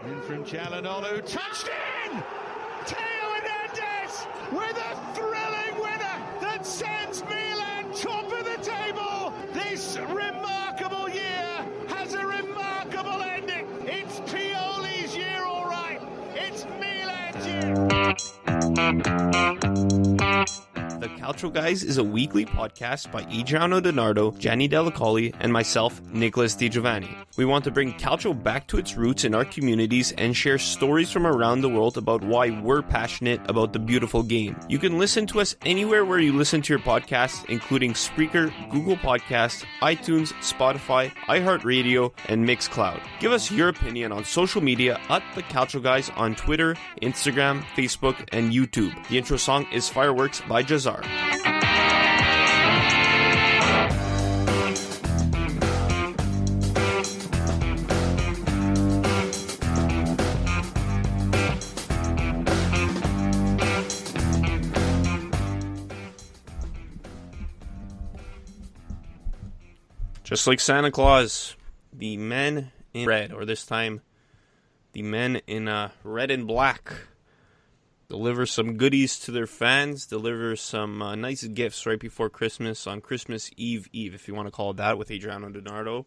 In from Calcio, touched in! Teo Hernandez with a thrilling winner that sends Milan top of the table. This remarkable year has a remarkable ending. It's Pioli's year, all right. It's Milan's year. The Calcio Guys is a weekly podcast by Adreano DiNardo, Gianni Dellacoli, and myself, Nicholas Di Giovanni. We want to bring Calcio back to its roots in our communities and share stories from around the world about why we're passionate about the beautiful game. You can listen to us anywhere where you listen to your podcasts, including Spreaker, Google Podcasts, iTunes, Spotify, iHeart Radio, and Mixcloud. Give us your opinion on social media at The Calcio Guys on Twitter, Instagram, Facebook, and YouTube. The intro song is Fireworks by Jazar. Just like Santa Claus, the men in red, or this time, the men in red and black, deliver some goodies to their fans, deliver some nice gifts right before Christmas, on Christmas Eve, if you want to call it that, with Adreano DiNardo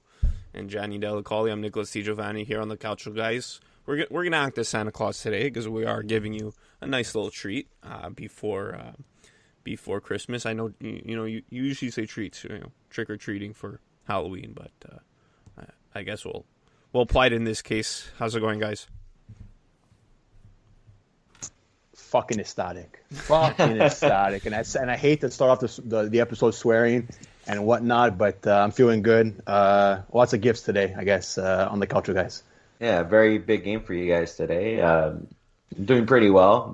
and Gianni Dellacoli. I'm Nicholas Di Giovanni here on the Calcio Guys. We're going to act as Santa Claus today because we are giving you a nice little treat before Christmas. I know you usually say treats, trick or treating for Halloween, but I guess we'll apply it in this case. How's it going, guys? Fucking ecstatic, and I hate to start off the episode swearing and whatnot, but I'm feeling good. Lots of gifts today, I guess, on the Calcio Guys. Yeah, very big game for you guys today. Doing pretty well.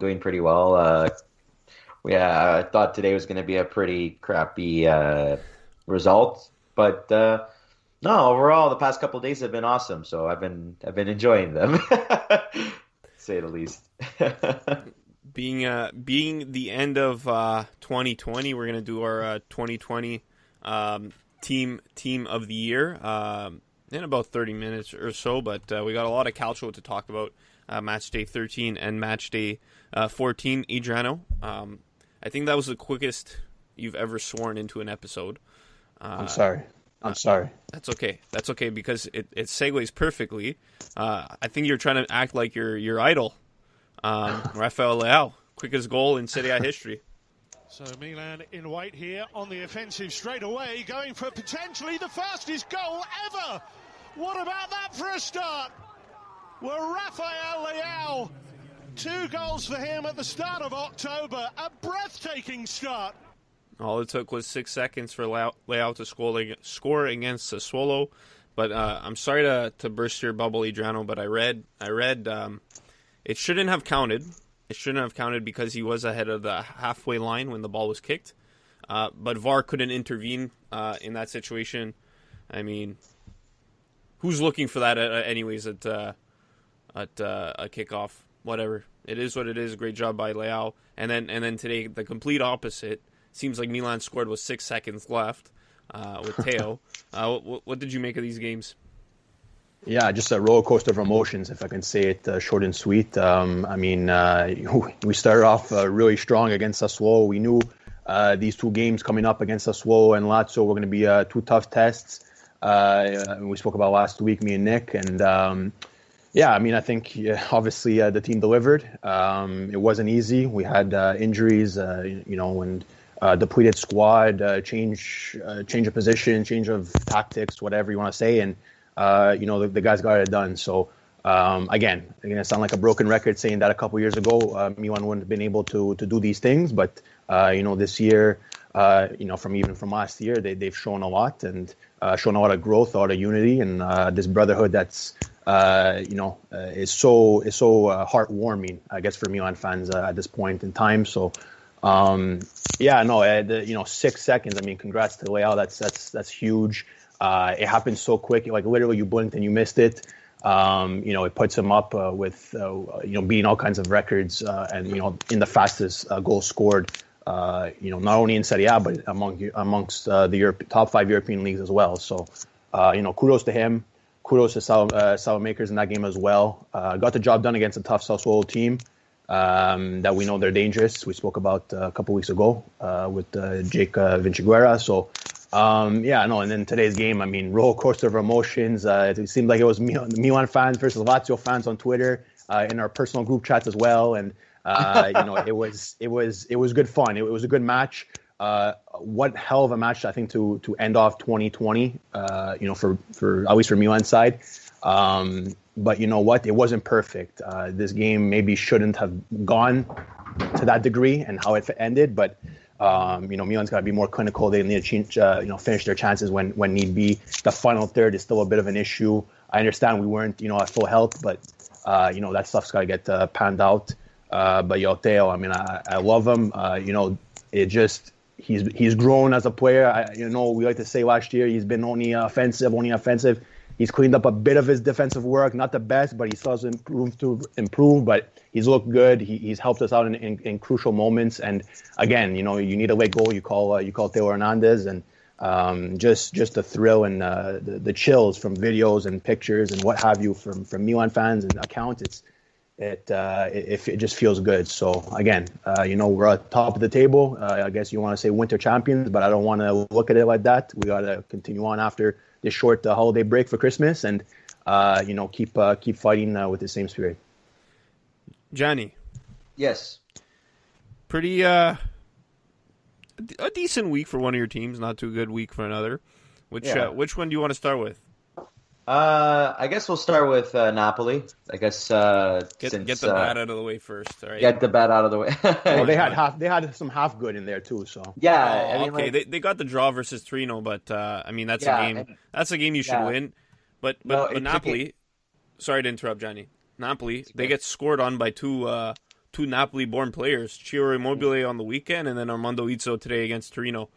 I thought today was going to be a pretty crappy result, but no, overall the past couple of days have been awesome. So I've been enjoying them, to say the least. Being the end of 2020, we're gonna do our 2020 team of the year in about 30 minutes or so. But we got a lot of calcio to talk about. Matchday 13 and Matchday 14. Adriano, I think that was the quickest you've ever sworn into an episode. I'm sorry. That's okay because it segues perfectly. I think you're trying to act like your idol. Rafael Leao, quickest goal in Serie A history. So Milan in white here on the offensive straight away, going for potentially the fastest goal ever. What about that for a start? Well, Rafael Leao, 2 goals for him at the start of October. A breathtaking start. All it took was 6 seconds for Leao to score against Sassuolo. But I'm sorry to burst your bubble, Adriano, but I read it shouldn't have counted. It shouldn't have counted because he was ahead of the halfway line when the ball was kicked. But VAR couldn't intervene in that situation. I mean, who's looking for that anyways at a kickoff? Whatever. It is what it is. Great job by Leao. And then today, the complete opposite. Seems like Milan scored with 6 seconds left with Teo. What did you make of these games? Yeah, just a roller coaster of emotions, if I can say it short and sweet. We started off really strong against Sassuolo. We knew these 2 games coming up against Sassuolo and Lazio were going to be 2 tough tests. We spoke about last week, me and Nick. And I think obviously the team delivered. It wasn't easy. We had injuries, and depleted squad, change of position, change of tactics, whatever you want to say. And the guys got it done. So, again, I sound like a broken record saying that a couple years ago, Milan wouldn't have been able to do these things. But, this year, from last year, they've shown a lot and shown a lot of growth, a lot of unity, and this brotherhood that's, is so heartwarming, I guess, for Milan fans at this point in time. So, 6 seconds. I mean, congrats to Leao. That's huge. It happened so quick, like literally you blinked and you missed it. It puts him up with beating all kinds of records and in the fastest goal scored. Not only in Serie A but amongst the top 5 European leagues as well. So, kudos to him. kudos to Salamakers in that game as well. Got the job done against a tough Sassuolo team that we know they're dangerous. We spoke about a couple weeks ago with Jake Vinciguerra. So, and then today's game, I mean, roller coaster of emotions. It seemed like it was Milan fans versus Lazio fans on Twitter, in our personal group chats as well. And, it was good fun. It was a good match. What hell of a match, I think, to end off 2020, for at least for Milan's side. But you know what? It wasn't perfect. This game maybe shouldn't have gone to that degree and how it ended. But, Milan's got to be more clinical. They need to finish their chances when need be. The final third is still a bit of an issue. I understand we weren't, at full health, but, that stuff's got to get panned out. But Theo, I mean, I love him. It just... He's grown as a player. We like to say last year he's been only offensive. He's cleaned up a bit of his defensive work, not the best, but he still has room to improve. But he's looked good. He's helped us out in crucial moments. And again, you need a late goal. You call Theo Hernandez, and just the thrill and the chills from videos and pictures and what have you from Milan fans and accounts. It just feels good. So again, we're at the top of the table. I guess you want to say winter champions, but I don't want to look at it like that. We got to continue on after this short holiday break for Christmas, and keep fighting with the same spirit. Gianni, yes, pretty a decent week for one of your teams, not too good week for another. Which one do you want to start with? I guess we'll start with Napoli. I guess get the bad out of the way first. All right. Get the bad out of the way. Well, they had some half good in there too. So yeah, they got the draw versus Torino, but that's a game. That's a game you should win. But Napoli. Sorry to interrupt, Gianni. Napoli, they get scored on by two Napoli-born players, Ciro Immobile on the weekend, and then Armando Izzo today against Torino.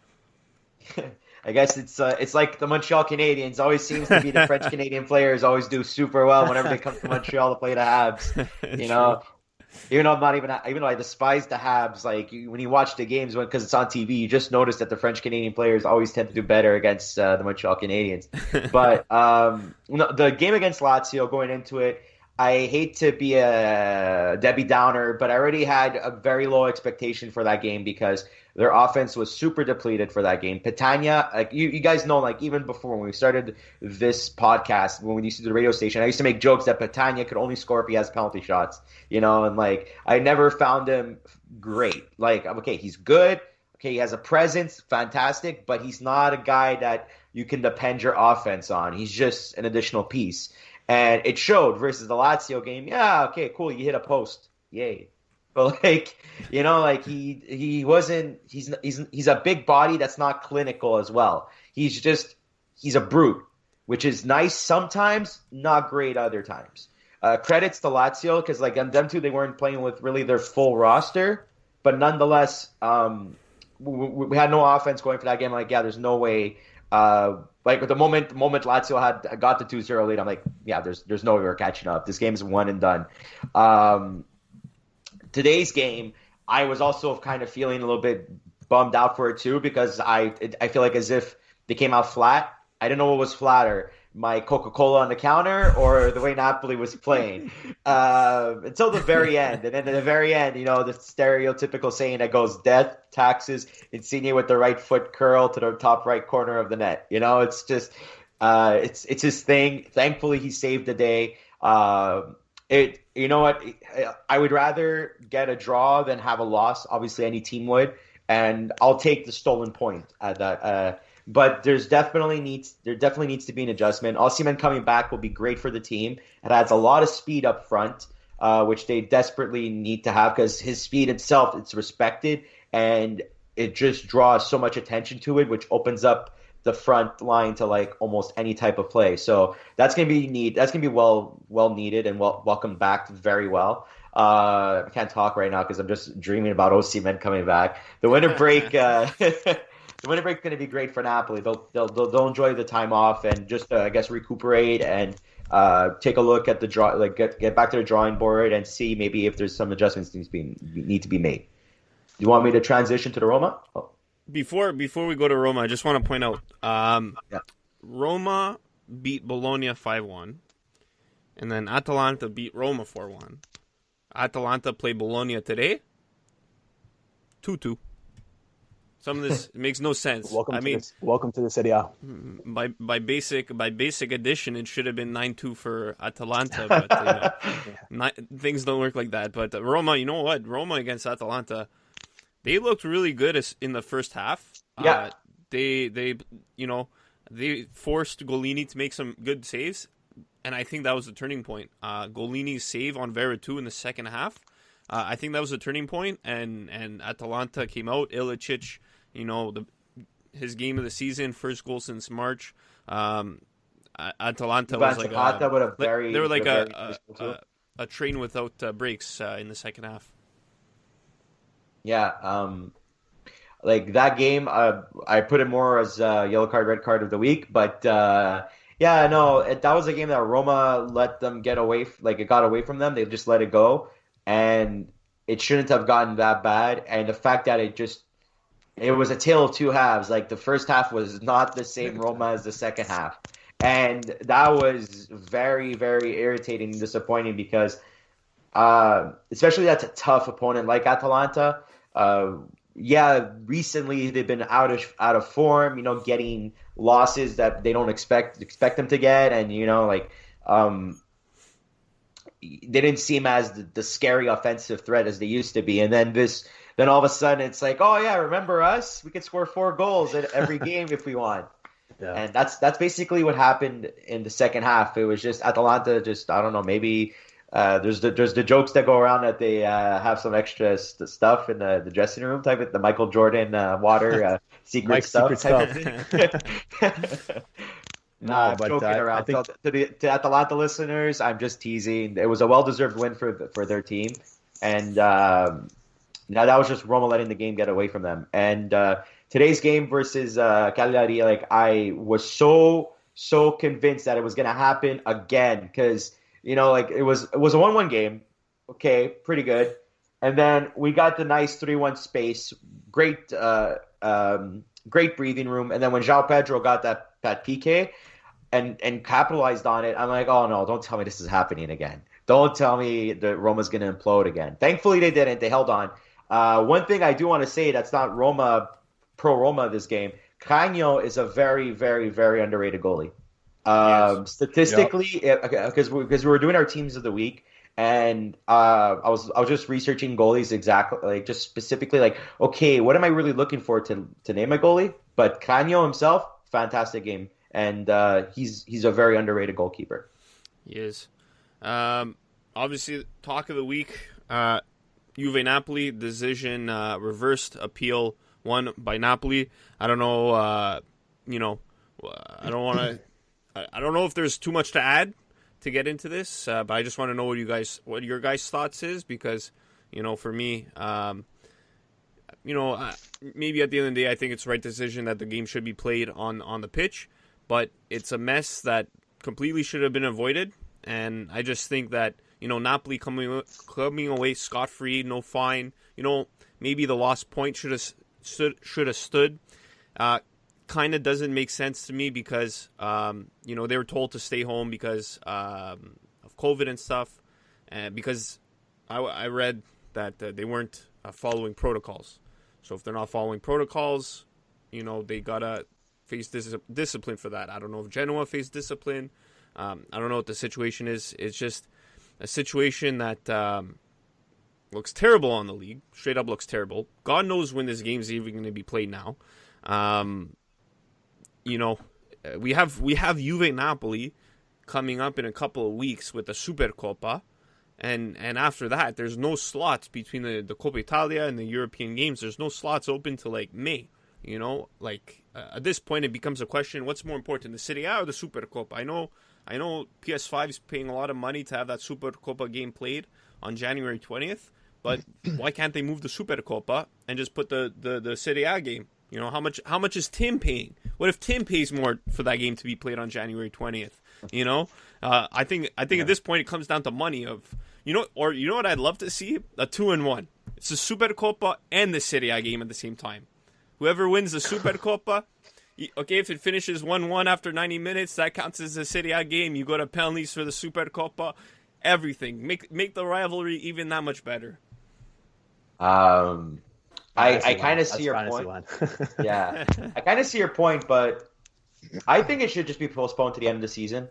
I guess it's like the Montreal Canadiens. Always seems to be the French Canadian players always do super well whenever they come to Montreal to play the Habs. Even though I'm not even though I despise the Habs, like when you watch the games because it's on TV, you just notice that the French Canadian players always tend to do better against the Montreal Canadiens. But the game against Lazio, going into it, I hate to be a Debbie Downer, but I already had a very low expectation for that game because their offense was super depleted for that game. Petagna, like you guys know, like even before when we started this podcast, when we used to do the radio station, I used to make jokes that Petagna could only score if he has penalty shots, and like I never found him great. Like, okay, he's good. Okay, he has a presence, fantastic, but he's not a guy that you can depend your offense on. He's just an additional piece. And it showed versus the Lazio game. Yeah, okay, cool. You hit a post. Yay. But he wasn't. He's a big body that's not clinical as well. He's a brute, which is nice sometimes, not great other times. Credits to Lazio because them two, they weren't playing with really their full roster, but nonetheless, we had no offense going for that game. There's no way. The moment Lazio got the 2-0 lead, I'm like, yeah, there's no way we're catching up. This game's one and done. Today's game, I was also kind of feeling a little bit bummed out for it too because I feel like as if they came out flat. I didn't know what was flatter, my Coca-Cola on the counter or the way Napoli was playing until the very end. And then at the very end, the stereotypical saying that goes death, taxes, Insigne with the right foot curl to the top right corner of the net. It's just it's his thing. Thankfully, he saved the day. You know what? I would rather get a draw than have a loss. Obviously, any team would. And I'll take the stolen point at that. But there definitely needs to be an adjustment. Osimhen coming back will be great for the team. It adds a lot of speed up front, which they desperately need to have because his speed itself, it's respected, and it just draws so much attention to it, which opens up the front line to almost any type of play. So that's gonna be That's gonna be well needed and welcome back very well. I can't talk right now because I'm just dreaming about Osimhen coming back. The winter break. The winter break is going to be great for Napoli. They'll enjoy the time off and just I guess recuperate and take a look at the draw, get back to the drawing board and see maybe if there's some adjustments need to be made. You want me to transition to the Roma? Oh. Before we go to Roma, I just want to point out Roma beat Bologna 5-1, and then Atalanta beat Roma 4-1. Atalanta play Bologna today, 2-2. Some of this makes no sense. Welcome to the Serie A. By basic addition, it should have been 9-2 for Atalanta, but things don't work like that. But Roma, you know what? Roma against Atalanta, they looked really good in the first half. Yeah, they forced Golini to make some good saves, and I think that was the turning point. Golini's save on Veretout in the second half, I think that was the turning point, and Atalanta came out. Ilicic, his game of the season, first goal since March. Atalanta was like they were like a train without brakes in the second half. Yeah, like that game, I put it more as yellow card, red card of the week. But that was a game that Roma let them get away. It got away from them. They just let it go, and it shouldn't have gotten that bad. And the fact that it was a tale of two halves. Like the first half was not the same Roma as the second half. And that was very, very irritating and disappointing because especially that's a tough opponent like Atalanta. Recently they've been out of form, getting losses that they don't expect them to get. And, they didn't seem as the scary offensive threat as they used to be. And then all of a sudden it's like, oh yeah, remember us? We could score 4 goals at every game if we want. Yeah. And that's basically what happened in the second half. It was just Atalanta, I don't know, maybe there's the jokes that go around that they have some extra stuff in the dressing room type of the Michael Jordan water secret stuff. I'm joking around. I think to Atalanta listeners, I'm just teasing. It was a well-deserved win for their team, and now that was just Roma letting the game get away from them. And today's game versus Cagliari, I was so convinced that it was going to happen again because it was a 1-1 game, okay, pretty good, and then we got the nice 3-1 space, great breathing room, and then when João Pedro got that PK and capitalized on it, I'm like, oh no, don't tell me this is happening again. Don't tell me that Roma's going to implode again. Thankfully they didn't. They held on. One thing I do want to say that's not pro Roma this game, Canio is a very, very, very underrated goalie. Yes. Statistically, because we were doing our teams of the week, and I was just researching goalies exactly, just specifically, okay, what am I really looking for to name a goalie? But Canio himself, fantastic game, and he's a very underrated goalkeeper. He is. Obviously, talk of the week. Juve Napoli decision, reversed appeal won by Napoli. I don't know. I don't want to. I don't know if there's too much to add to get into this, but I just want to know what your guys' thoughts is because, for me, maybe at the end of the day, I think it's the right decision that the game should be played on the pitch, but it's a mess that completely should have been avoided, and I just think that Napoli coming away scot-free, no fine. Maybe the lost point should have stood. Kind of doesn't make sense to me because, they were told to stay home because of COVID and stuff. And because I read that they weren't following protocols. So if they're not following protocols, they got to face discipline for that. I don't know if Genoa faced discipline. I don't know what the situation is. It's just a situation that looks terrible on the league. Straight up looks terrible. God knows when this game's even going to be played now. We have Juve Napoli coming up in a couple of weeks with the Supercoppa, and after that, there's no slots between the Coppa Italia and the European games. There's no slots open to May. At this point, it becomes a question: what's more important, the Serie A or the Supercoppa? I know PS5 is paying a lot of money to have that Supercoppa game played on January 20th, but why can't they move the Supercoppa and just put the Serie A game? How much is Tim paying? What if Tim pays more for that game to be played on January 20th? I think at this point it comes down to money of, what I'd love to see? A 2-in-1. It's the Supercoppa and the Serie A game at the same time. Whoever wins the Supercoppa Okay, if it finishes 1-1 after 90 minutes, that counts as a Serie A game. You go to penalties for the Supercoppa, everything. Make the rivalry even that much better. I kind of see your point. Yeah, I kind of see your point, but I think it should just be postponed to the end of the season,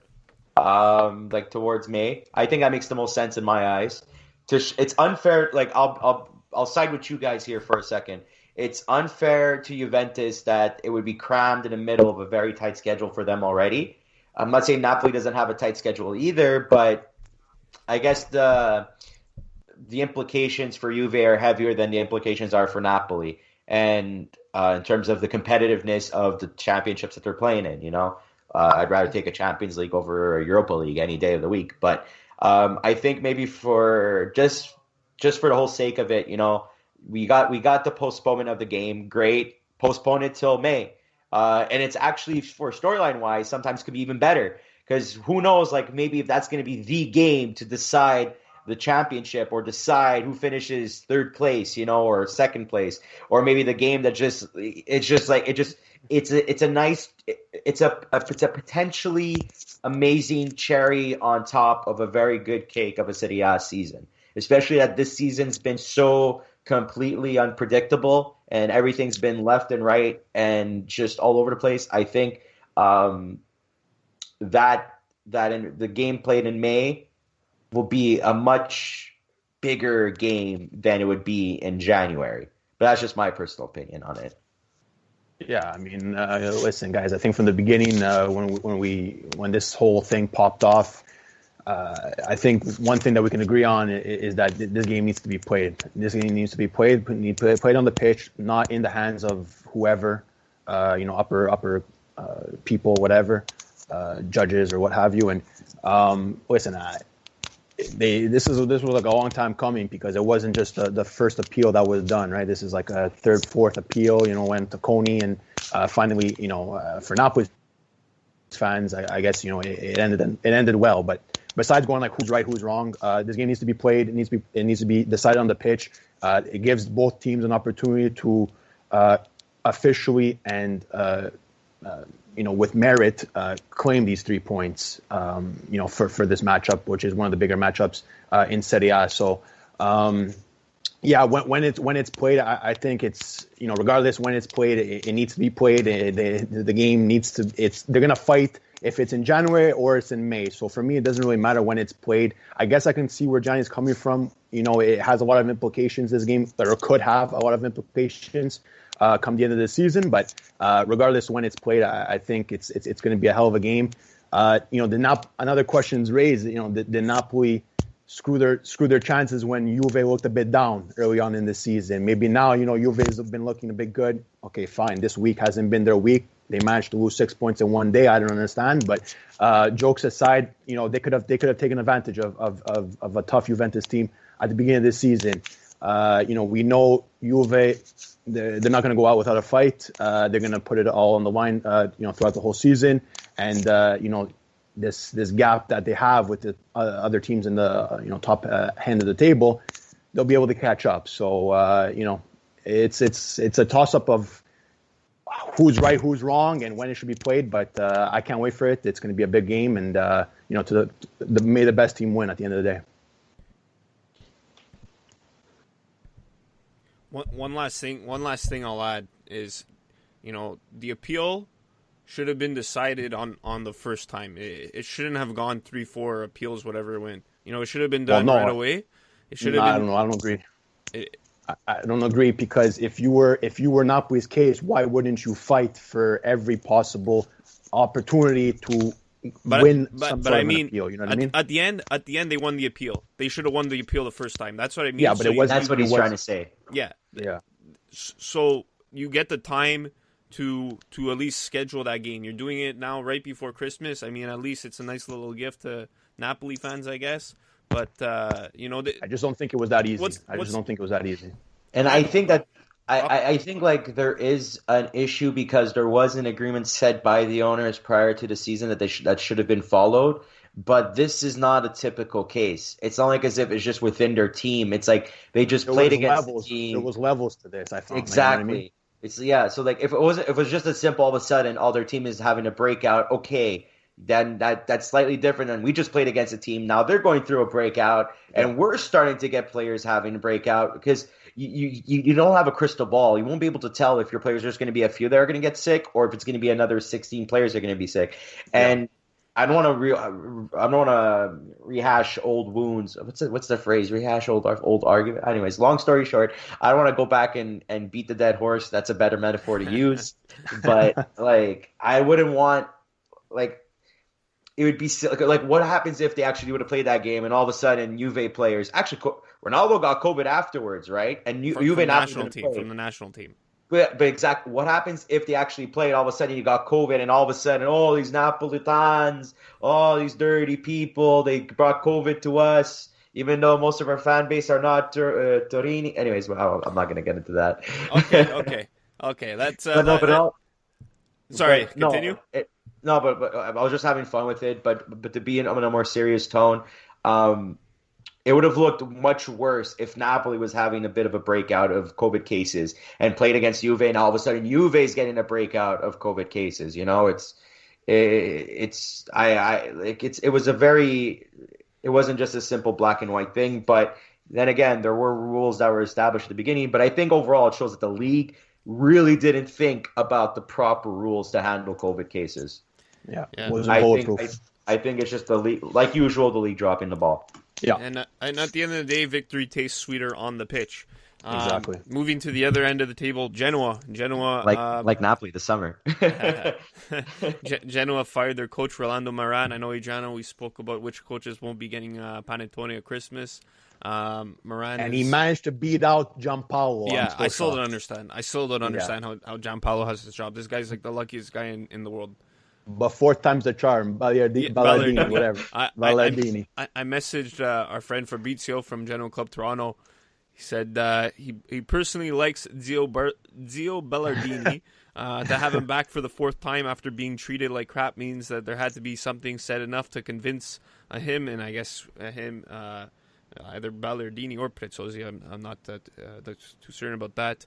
like towards May. I think that makes the most sense in my eyes. It's unfair. Like I'll side with you guys here for a second. It's unfair to Juventus that it would be crammed in the middle of a very tight schedule for them already. I'm not saying Napoli doesn't have a tight schedule either, but I guess the implications for Juve are heavier than the implications are for Napoli. And in terms of the competitiveness of the championships that they're playing in, I'd rather take a Champions League over a Europa League any day of the week. But I think maybe for just for the whole sake of it, we got the postponement of the game. Great, postpone it till May. And it's actually, for storyline wise, sometimes could be even better, because who knows, like maybe if that's going to be the game to decide the championship or decide who finishes third place, or second place, or maybe the game that it's a potentially amazing cherry on top of a very good cake of a Serie A season, especially that this season's been so completely unpredictable and everything's been left and right and just all over the place. I think that in the game played in May will be a much bigger game than it would be in January. But that's just my personal opinion on it. Yeah, I mean, listen, guys. I think from the beginning, when this whole thing popped off, I think one thing that we can agree on is that this game needs to be played. This game needs to be played on the pitch, not in the hands of whoever, upper people, whatever, judges or what have you. And listen, this was like a long time coming, because it wasn't just the first appeal that was done, right? This is like a third, fourth appeal, went to Coney, and finally, for Napoli fans, I guess, it ended well. But besides going like who's right, who's wrong, this game needs to be played. It needs to be decided on the pitch. It gives both teams an opportunity to officially and with merit, claim these 3 points, for this matchup, which is one of the bigger matchups in Serie A. So, when it's played, I think it's, regardless when it's played, it needs to be played. The game needs to. They're gonna fight if it's in January or it's in May. So for me, it doesn't really matter when it's played. I guess I can see where Gianni's coming from. It has a lot of implications, this game, or could have a lot of implications come the end of the season. But regardless when it's played, I think it's going to be a hell of a game. Another question's raised. Did Napoli screw their chances when Juve looked a bit down early on in the season? Maybe now, Juve has been looking a bit good. Okay, fine. This week hasn't been their week. They managed to lose 6 points in one day. I don't understand. But jokes aside, they could have taken advantage of a tough Juventus team at the beginning of this season. We know Juve, they're not going to go out without a fight. They're going to put it all on the line, throughout the whole season. And, this gap that they have with the other teams in the, top hand of the table, they'll be able to catch up. So, it's a toss-up of who's right, who's wrong, and when it should be played. But I can't wait for it. It's going to be a big game. And, may the best team win at the end of the day. One last thing I'll add is, the appeal should have been decided on the first time. It shouldn't have gone 3-4 appeals, whatever it went. It should have been done right away. It should have been. I don't agree. I don't agree, because if you were Napoli's case, why wouldn't you fight for every possible opportunity to win some sort of an appeal? You know what I mean? At the end, they won the appeal. They should have won the appeal the first time. That's what I mean. Yeah, but that's what he's trying to say. Yeah. Yeah. So you get the time to at least schedule that game. You're doing it now right before Christmas. I mean, at least it's a nice little gift to Napoli fans, I guess. But I just don't think it was that easy. I just don't think it was that easy. And I think that I think like there is an issue, because there was an agreement set by the owners prior to the season that should have been followed. But this is not a typical case. It's not like as if it's just within their team. It's like they just played against the team. There was levels to this, I thought. Exactly. It's yeah. So like, if it was just as simple, all of a sudden, all their team is having a breakout. Okay, then that's slightly different. And we just played against a team. Now they're going through a breakout, and we're starting to get players having a breakout because you don't have a crystal ball. You won't be able to tell if your players are just going to be a few that are going to get sick, or if it's going to be another 16 players that are going to be sick. And I don't want to rehash old wounds. What's the phrase? Rehash old argument. Anyways, long story short, I don't want to go back and beat the dead horse. That's a better metaphor to use. But like, I wouldn't want like. It would be like, what happens if they actually would have played that game and all of a sudden Juve players actually Ronaldo got COVID afterwards, right? And Juve from the national team. But exactly, what happens if they actually played? All of a sudden you got COVID, and all of a sudden, these Napolitans, these dirty people, they brought COVID to us, even though most of our fan base are not Torini. Anyways, well, I'm not going to get into that. Okay. That's sorry. Continue. But I was just having fun with it. But to be in a more serious tone, it would have looked much worse if Napoli was having a bit of a breakout of COVID cases and played against Juve, and all of a sudden Juve's getting a breakout of COVID cases. You know, it wasn't just a simple black and white thing. But then again, there were rules that were established at the beginning. But I think overall it shows that the league really didn't think about the proper rules to handle COVID cases. Yeah. I think it's just the league, like usual, the league dropping the ball. Yeah, and at the end of the day, victory tastes sweeter on the pitch. Exactly. Moving to the other end of the table, Genoa, like Napoli this summer. Genoa fired their coach Rolando Maran. I know, Adreano, we spoke about which coaches won't be getting panettone at Christmas. Maran he managed to beat out Gianpaolo. Yeah, I still don't understand. how Gianpaolo has his job. This guy's like the luckiest guy in the world. But 4 times the charm, Ballardini, whatever. Ballardini. I messaged our friend Fabrizio from Genoa Club Toronto. He said he personally likes Zio Ballardini. To have him back for the 4th time after being treated like crap means that there had to be something said enough to convince him, and I guess him, either Ballardini or Prezzosi. I'm not too certain about that.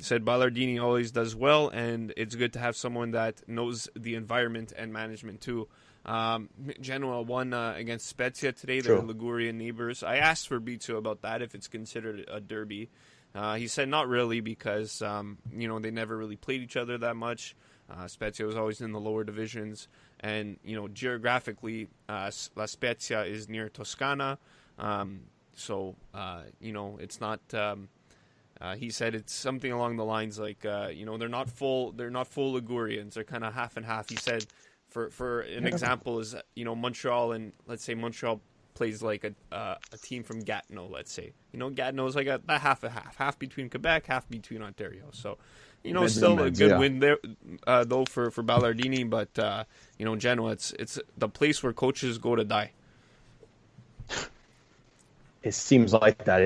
Said Ballardini always does well, and it's good to have someone that knows the environment and management too. Genoa won against Spezia today. They're Ligurian neighbors. I asked Fabrizio about that, if it's considered a derby. He said not really, because they never really played each other that much. Spezia was always in the lower divisions, and geographically, La Spezia is near Toscana. It's not. He said it's something along the lines like they're not full Ligurians. They're kind of half and half. He said for an example is Montreal, and let's say Montreal plays like a team from Gatineau. Let's say Gatineau is like a half half between Quebec, half between Ontario. So still a good win there though for Ballardini. But Genoa, it's the place where coaches go to die. It seems like that.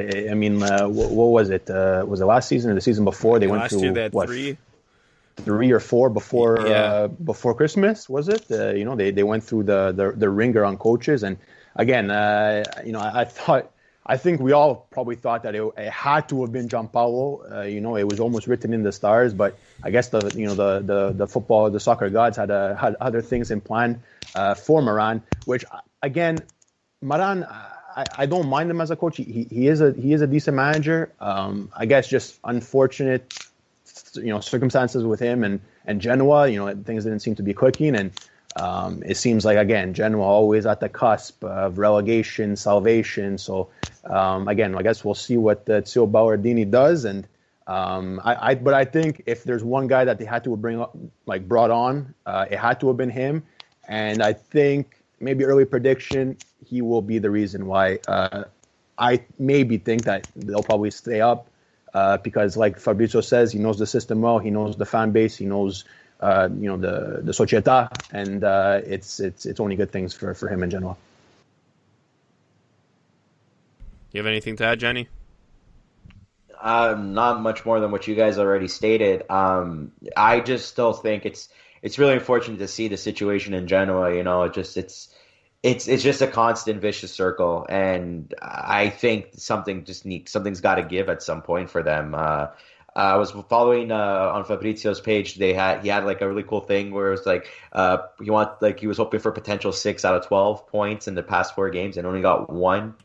What was it? Was it last season or the season before? They went through they had what, 3 or 4 before Christmas? Was it? They went through the ringer on coaches, and again, I think we all probably thought that it had to have been Gianpaolo. It was almost written in the stars, but I guess the soccer gods had other things in plan for Maran. Which again, Maran. I don't mind him as a coach. He is a decent manager. I guess just unfortunate, circumstances with him and Genoa. Things didn't seem to be clicking, and it seems like again Genoa always at the cusp of relegation, salvation. So again, I guess we'll see what Zio Ballardini does. And but I think if there's one guy that they had to brought on, it had to have been him. And I think maybe early prediction, he will be the reason why I maybe think that they'll probably stay up because, like Fabrizio says, he knows the system well, he knows the fan base, he knows the società, and it's only good things for him in general. You have anything to add, Gianni? Not much more than what you guys already stated. I just still think it's really unfortunate to see the situation in Genoa. It's just a constant vicious circle, and I think something's got to give at some point for them. I was following on Fabrizio's page. He had like a really cool thing where it was like he was hoping for potential 6 out of 12 points in the past 4 games and only got 1.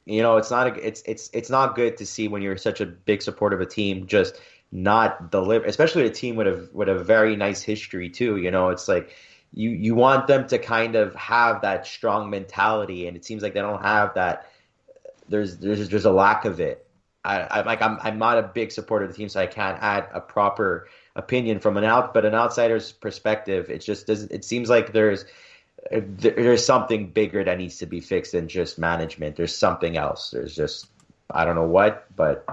It's not good to see when you're such a big supporter of a team just not deliver, especially a team with a very nice history too. It's like you want them to kind of have that strong mentality, and it seems like they don't have that. There's a lack of it. I'm not a big supporter of the team, so I can't add a proper opinion from an outsider's perspective. It just doesn't. It seems like there's something bigger that needs to be fixed than just management. There's something else. There's just, I don't know what, but.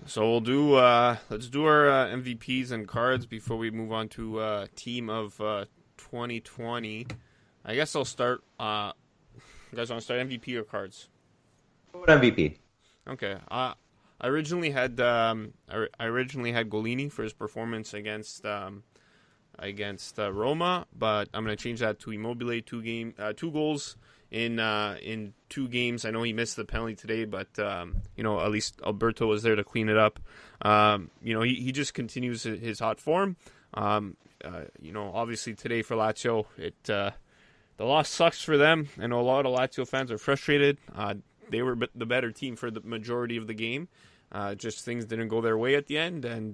So let's do our MVPs and cards before we move on to team of 2020. I guess I'll start. You guys want to start MVP or cards? What MVP? Okay. I originally had Golini for his performance against Roma, but I'm going to change that to Immobile. 2 goals in 2 games. I know he missed the penalty today, but at least Alberto was there to clean it up. He just continues his hot form. Obviously today for Lazio, the loss sucks for them. I know a lot of Lazio fans are frustrated. They were the better team for the majority of the game. Just things didn't go their way at the end, and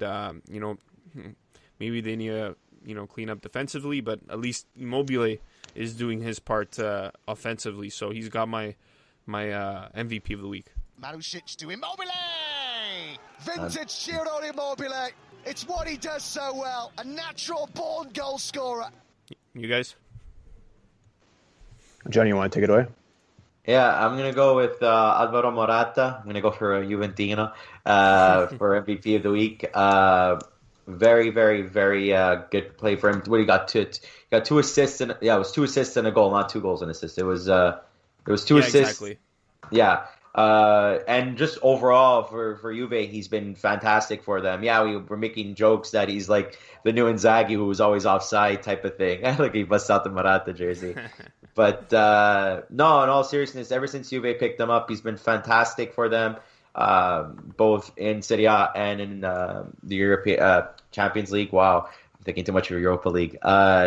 maybe they need to clean up defensively, but at least Immobile is doing his part offensively, so he's got my MVP of the week. Marusic to Immobile! Vintage Ciro Immobile! It's what he does so well, a natural-born goal scorer. You guys? Gianni, you want to take it away? Yeah, I'm going to go with Alvaro Morata. I'm going to go for Juventino for MVP of the week. Very, very, very good play for him. What he got 2 assists and it was 2 assists and a goal, not 2 goals and assists. It was 2 assists. Exactly. Yeah. And just overall for Juve, he's been fantastic for them. Yeah, we were making jokes that he's like the new Inzaghi who was always offside type of thing. Like he busts out the Morata jersey. But no, in all seriousness, ever since Juve picked him up, he's been fantastic for them, both in Serie A and in the European Champions League. Wow, I'm thinking too much of Europa League.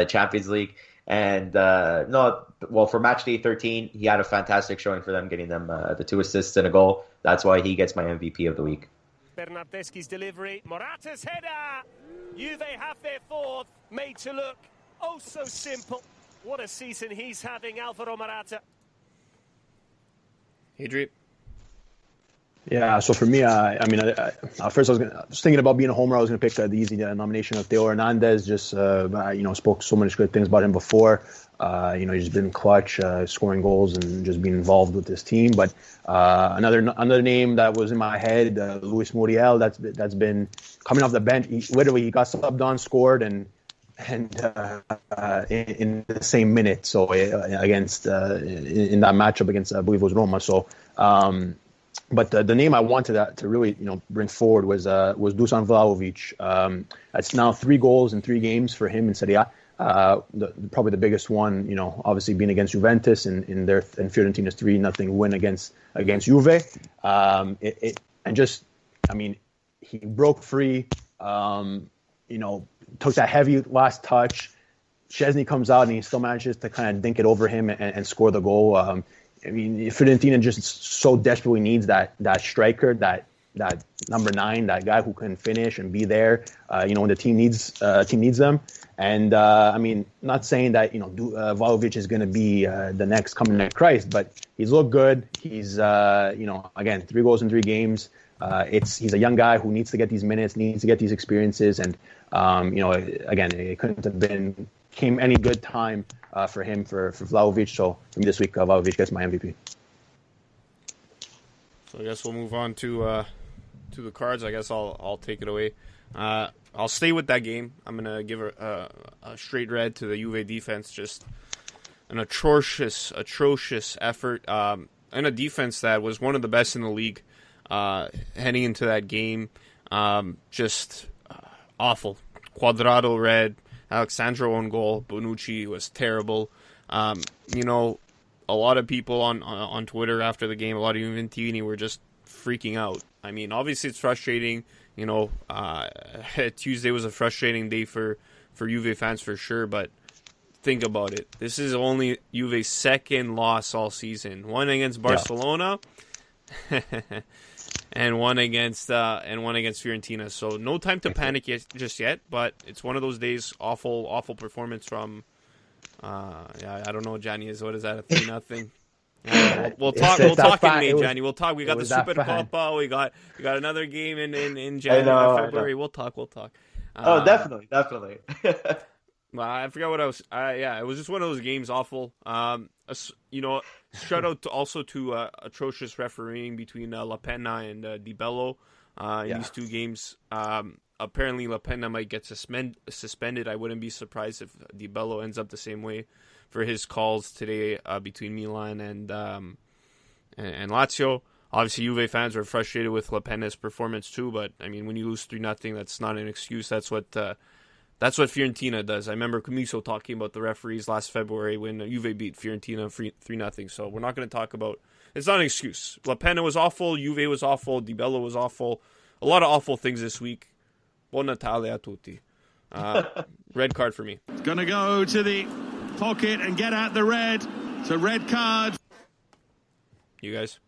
Champions League. And for Matchday 13, he had a fantastic showing for them, getting them the 2 assists and a goal. That's why he gets my MVP of the week. Bernardeschi's delivery, Morata's header. Juve have their 4th, made to look oh so simple. What a season he's having, Alvaro Morata. Adrian? Yeah, so for me, first I was thinking about being a homer. I was going to pick the easy nomination of Theo Hernandez. Just spoke so many good things about him before. He's been clutch, scoring goals and just being involved with this team. But another name that was in my head, Luis Muriel. That's been coming off the bench. He got subbed on, scored, and in the same minute. So against in that matchup against I believe it was Roma. So. But the name I wanted to really bring forward was Dusan Vlahovic. It's now 3 goals in 3 games for him in Serie A. Probably the biggest one, obviously being against Juventus and Fiorentina's 3-0 win against Juve. He broke free. Took that heavy last touch. Szczesny comes out and he still manages to kind of dink it over him and score the goal. Fiorentina just so desperately needs that striker, that number 9, that guy who can finish and be there, when the team needs them. And not saying that Vlahovic is going to be the next coming to Christ, but he's looked good. He's again 3 goals in 3 games. He's a young guy who needs to get these minutes, needs to get these experiences, and again, it couldn't have came any good time for him for Vlahovic. So for me this week, Vlahovic gets my MVP. So I guess we'll move on to the cards. I guess I'll take it away. I'll stay with that game. I'm gonna give a straight red to the Juve defense. Just an atrocious effort, and a defense that was one of the best in the league heading into that game. Just awful. Quadrado red. Alexandro on goal. Bonucci was terrible. A lot of people on Twitter after the game, a lot of Juventini were just freaking out. I mean, obviously it's frustrating. Tuesday was a frustrating day for Juve fans for sure, but think about it. This is only Juve's second loss all season. One against Barcelona, and one against Fiorentina. So no time to panic just yet. But it's one of those days. Awful performance from. I don't know what Gianni is. What is that? 3-0. We'll talk. We'll talk in May, Gianni. We'll talk. We got the Supercoppa. We got another game in January, February. We'll talk. Oh, definitely. I forgot what I was. It was just one of those games. Awful. Shout out to atrocious refereeing between La Penna and Di Bello in these two games. Apparently, La Penna might get suspended. I wouldn't be surprised if Di Bello ends up the same way for his calls today between Milan and Lazio. Obviously, Juve fans were frustrated with La Penna's performance too. But I mean, when you lose 3-0, that's not an excuse. That's what Fiorentina does. I remember Camiso talking about the referees last February when Juve beat Fiorentina 3-0. So we're not going to talk about. It's not an excuse. La Penna was awful. Juve was awful. Di Bello was awful. A lot of awful things this week. Buon Natale a tutti. Red card for me. Gonna go to the pocket and get out the red. So red card. You guys?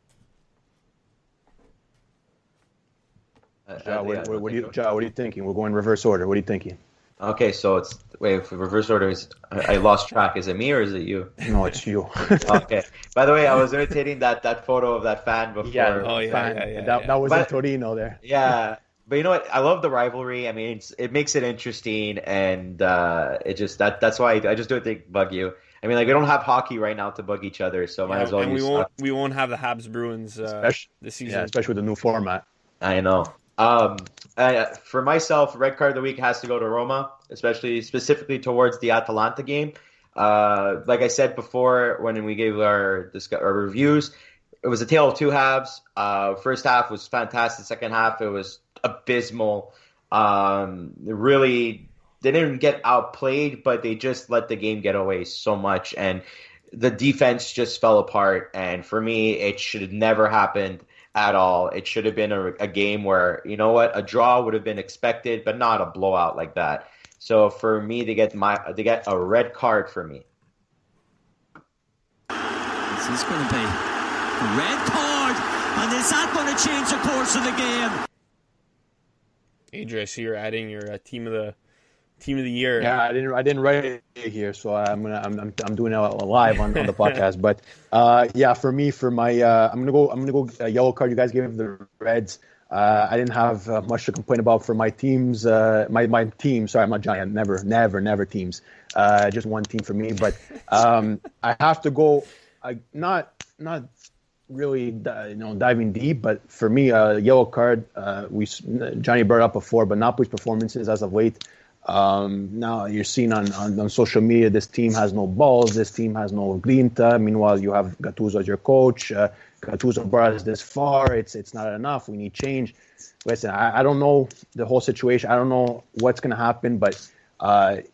What are you thinking? We're going reverse order. What are you thinking? Okay, so for reverse order is I lost track. Is it me or is it you? No, it's you. Okay. By the way, I was imitating that photo of that fan before. That was in Torino there. Yeah. But you know what? I love the rivalry. I mean, it makes it interesting, and that's why I just don't think bug you. I mean, like, we don't have hockey right now to bug each other, so might as well. And we won't have the Habs Bruins this season. Yeah, especially with the new format. I know. For myself, red card of the week has to go to Roma, specifically towards the Atalanta game. Like I said before, when we gave our reviews, it was a tale of two halves. First half was fantastic. Second half, it was abysmal. Really, they didn't get outplayed, but they just let the game get away so much, and the defense just fell apart. And for me, it should have never happened at all. It should have been a game where, you know what, a draw would have been expected, but not a blowout like that. So for me, they get a red card for me. This is going to be a red card, and is that going to change the course of the game? Adrian, I see you're adding your team of the year. Yeah, I didn't write it here, so I'm doing it live on the podcast. But for me, for my I'm gonna go yellow card. You guys gave the Reds. I didn't have much to complain about for my teams. My team. Sorry, I'm not Johnny. Never teams. Just one team for me. But I have to go. Not really, diving deep, but for me, yellow card. Johnny brought it up before, but Napoli's performances as of late. Now you're seeing on social media, this team has no balls, this team has no grinta. Meanwhile, you have Gattuso as your coach. Gattuso brought us this far. It's not enough. We need change. Listen, I don't know the whole situation. I don't know what's going to happen, but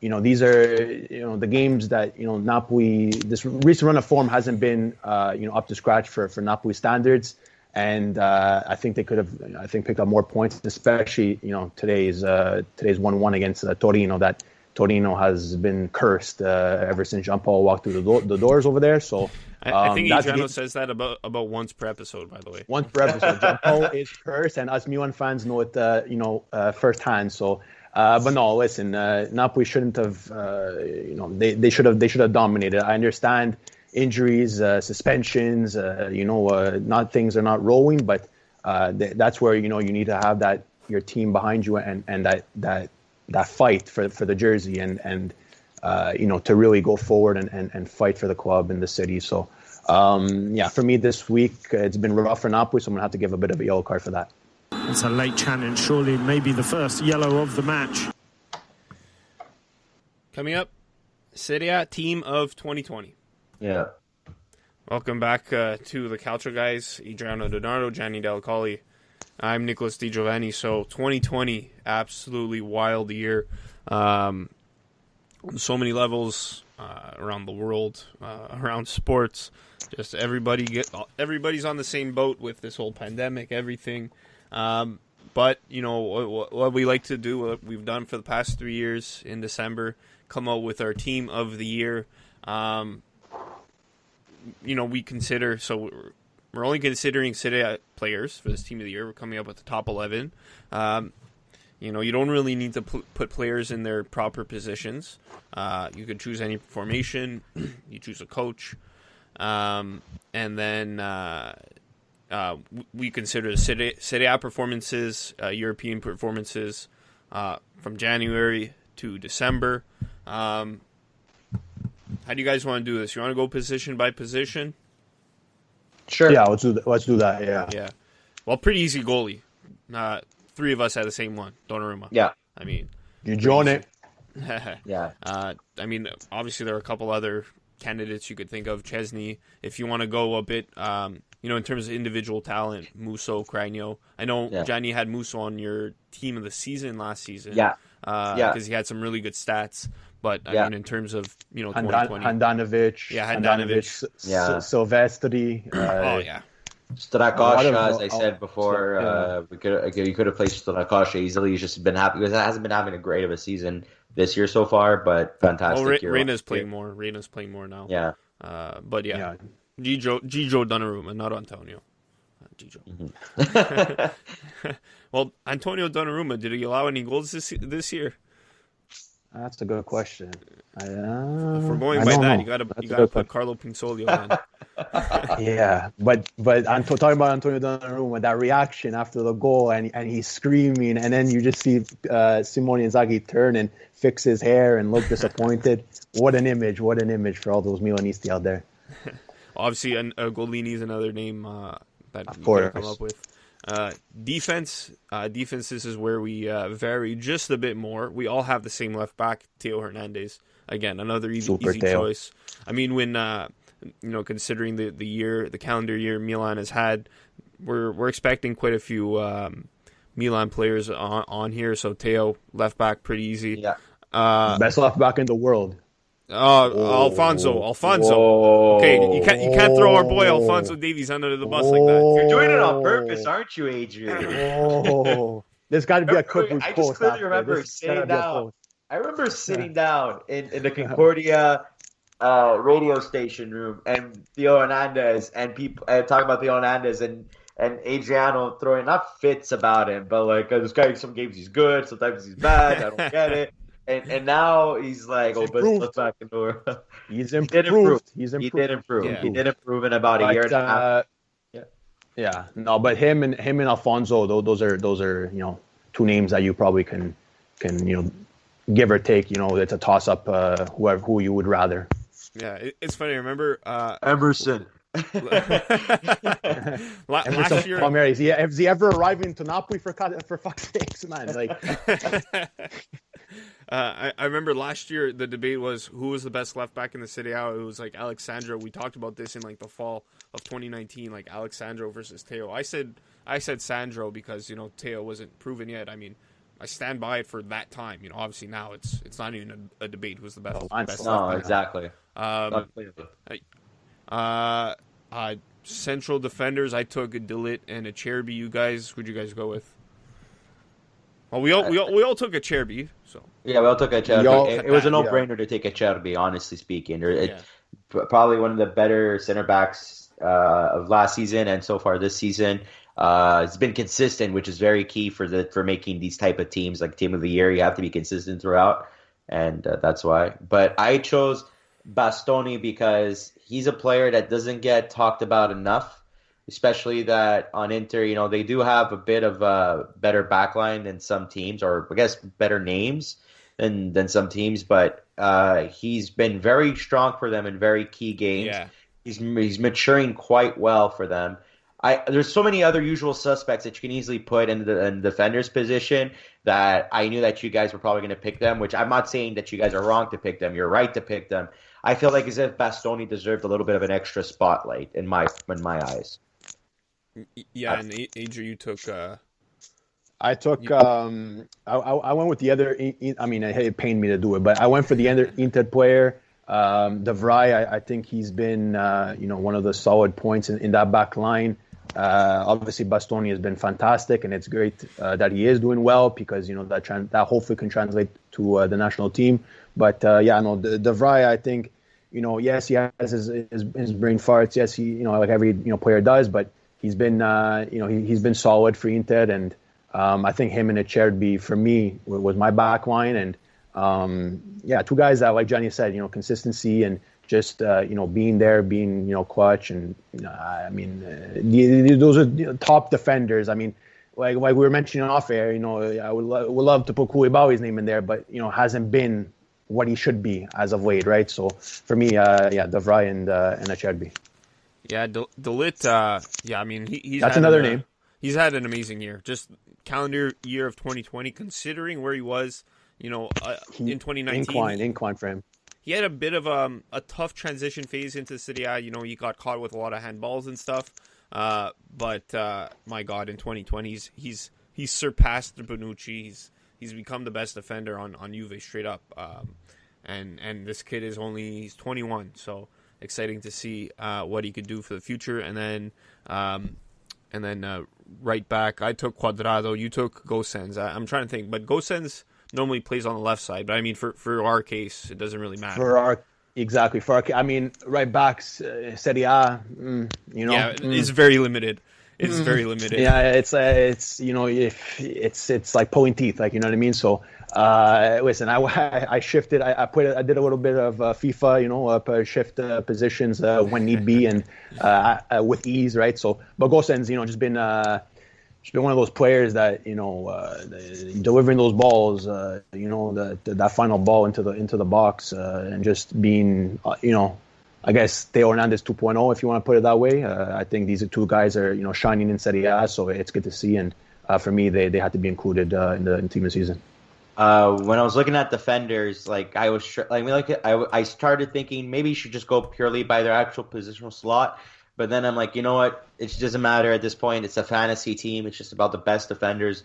these are the games that Napoli. This recent run of form hasn't been up to scratch for Napoli standards. And I think they could have, picked up more points, especially, today's 1-1 against Torino. That Torino has been cursed ever since Jean-Paul walked through the doors over there. So I think Adreano says that about once per episode, by the way. Once per episode. Jean-Paul is cursed, and us Milan fans know it, firsthand. So, but no, listen, Napoli shouldn't have, they should have dominated. I understand injuries, suspensions, not things are not rolling, but that's where you need to have that your team behind you and that fight for the jersey and to really go forward and fight for the club and the city. So for me this week it's been rough for Napoli, so I'm gonna have to give a bit of a yellow card for that. It's a late challenge, surely maybe the first yellow of the match. Coming up, Serie A Team of 2020. Yeah. Welcome back to the Calcio guys. Adreano Donardo, Gianni Delacoli. I'm Nicholas Di Giovanni. So 2020, absolutely wild year. On so many levels, around the world, around sports. Just everybody's on the same boat with this whole pandemic, everything. But what we like to do, what we've done for the past 3 years in December, come out with our team of the year. We consider, so we're only considering Serie A players for this team of the year. We're coming up with the top 11. You don't really need to put players in their proper positions. You could choose any formation. You choose a coach. And then we consider Serie A performances, European performances from January to December. How do you guys want to do this? You want to go position by position? Sure. Yeah, let's do that. Yeah. Yeah. Well, pretty easy goalie. 3 of us had the same one, Donnarumma. Yeah. I mean, You join it. Yeah. Obviously there are a couple other candidates you could think of. Chesney, if you want to go a bit, in terms of individual talent, Musso, Cragno. I know Gianni had Musso on your team of the season last season. Yeah. Because he had some really good stats. But I mean, in terms of 2020, Handanovic, Silvestri. Oh yeah. Strakosha, as I said before, you could have placed Strakosha easily. He's just been happy because he hasn't been having a great of a season this year so far, but fantastic. Reina's playing more. Reina's playing more now. Yeah. But yeah. Gigio Donnarumma, not Antonio. Gigio. Mm-hmm. Well, Antonio Donnarumma, did he allow any goals this year? That's a good question. If we're going by that, you gotta put Carlo Pinsoglio in. Yeah, but I'm talking about Antonio Donnarumma, that reaction after the goal, and he's screaming, and then you just see Simone Inzaghi turn and fix his hair and look disappointed. What an image for all those Milanisti out there. Obviously, Golini is another name that of you course. can come up with. Defense. This is where we vary just a bit more. We all have the same left back, Theo Hernandez. Again, another easy choice. I mean, when considering the calendar year Milan has had, we're expecting quite a few Milan players on here. So Theo left back, pretty easy. Yeah. Best left back in the world. Alfonso. Whoa. Okay, you can't throw our boy Alfonso Davies under the bus like that. You're doing it on purpose, aren't you, Adrian? There's got to be a clip. I just clearly remember sitting down. I remember sitting down in the Concordia radio station room, and Theo Hernandez and people talking about Theo Hernandez and Adriano throwing not fits about him, but like this guy. Some games he's good, sometimes he's bad. I don't get it. And now he's like, let's back in door. He's improved. He did improve. Yeah. He did improve in about a year and a half. Yeah. No, but him and Alfonso, those are two names that you probably can give or take. It's a toss up. Who you would rather. Yeah, it's funny. Remember Emerson. Last year, Palmieri, is he ever arriving to Napoli for fuck's sakes, man? Like. I remember last year the debate was who was the best left back in the Serie A. It was like Alexandro. We talked about this in like the fall of 2019, like Alexandro versus Theo. I said Sandro because Theo wasn't proven yet. I mean, I stand by it for that time. Obviously now it's not even a debate who's the best. Best no, left exactly. Central defenders, I took a Delit and a Cherby. You guys, who'd you guys go with? Well, we all took a Cherby, so yeah, we all took a Cherby. It was a no-brainer to take a Cherby, honestly speaking. Probably one of the better center backs of last season and so far this season. It's been consistent, which is very key for making these type of teams like team of the year. You have to be consistent throughout, and that's why. But I chose Bastoni because he's a player that doesn't get talked about enough. Especially that on Inter, they do have a bit of a better backline than some teams, or I guess better names than some teams. But he's been very strong for them in very key games. Yeah. He's maturing quite well for them. There's so many other usual suspects that you can easily put in the defender's position that I knew that you guys were probably going to pick them. Which I'm not saying that you guys are wrong to pick them. You're right to pick them. I feel like as if Bastoni deserved a little bit of an extra spotlight in my eyes. Yeah, and Adrian, you took. I took. I went with the other. I mean, it pained me to do it, but I went for the Inter player. De Vrij, I think he's been one of the solid points in that back line. Obviously, Bastoni has been fantastic, and it's great that he is doing well because that hopefully can translate to the national team. But De Vrij, I think yes, he has his brain farts. Yes, he like every player does, but he's been he's been solid for Inter, and I think him and Acerbi for me was my back line, and two guys that, like Gianni said, consistency and just being there, being clutch, and those are top defenders. I mean, like we were mentioning off air, I would love to put Koulibaly's name in there, but hasn't been what he should be as of late, right? So for me, De Vrij and Acerbi. Yeah, De Ligt. I mean, he's that's another name. He's had an amazing year, just calendar year of 2020, considering where he was, in 2019. Incline for him. He had a bit of a tough transition phase into Serie A. He got caught with a lot of handballs and stuff. But my God, in 2020, he's surpassed Bonucci. He's become the best defender on Juve straight up. And this kid he's 21, so exciting to see what he could do for the future. And then right back, I took Quadrado. You took Gosens. I'm trying to think, but Gosens normally plays on the left side, but I mean, for our case, it doesn't really matter. I mean, right backs, Serie A, it's very limited. It's very limited. Yeah, it's it's like pulling teeth, like, you know what I mean. So, listen, I shifted. I did a little bit of FIFA, shift positions when need be, and with ease, right? So, but Gosens, just been one of those players that delivering those balls, that final ball into the box, and just being, I guess Theo Hernandez 2.0, if you want to put it that way. I think these two guys are shining in Serie A, so it's good to see. And for me, they had to be included in the team of the season. When I was looking at defenders, I started thinking maybe you should just go purely by their actual positional slot. But then I'm like, you know what? It doesn't matter at this point. It's a fantasy team. It's just about the best defenders.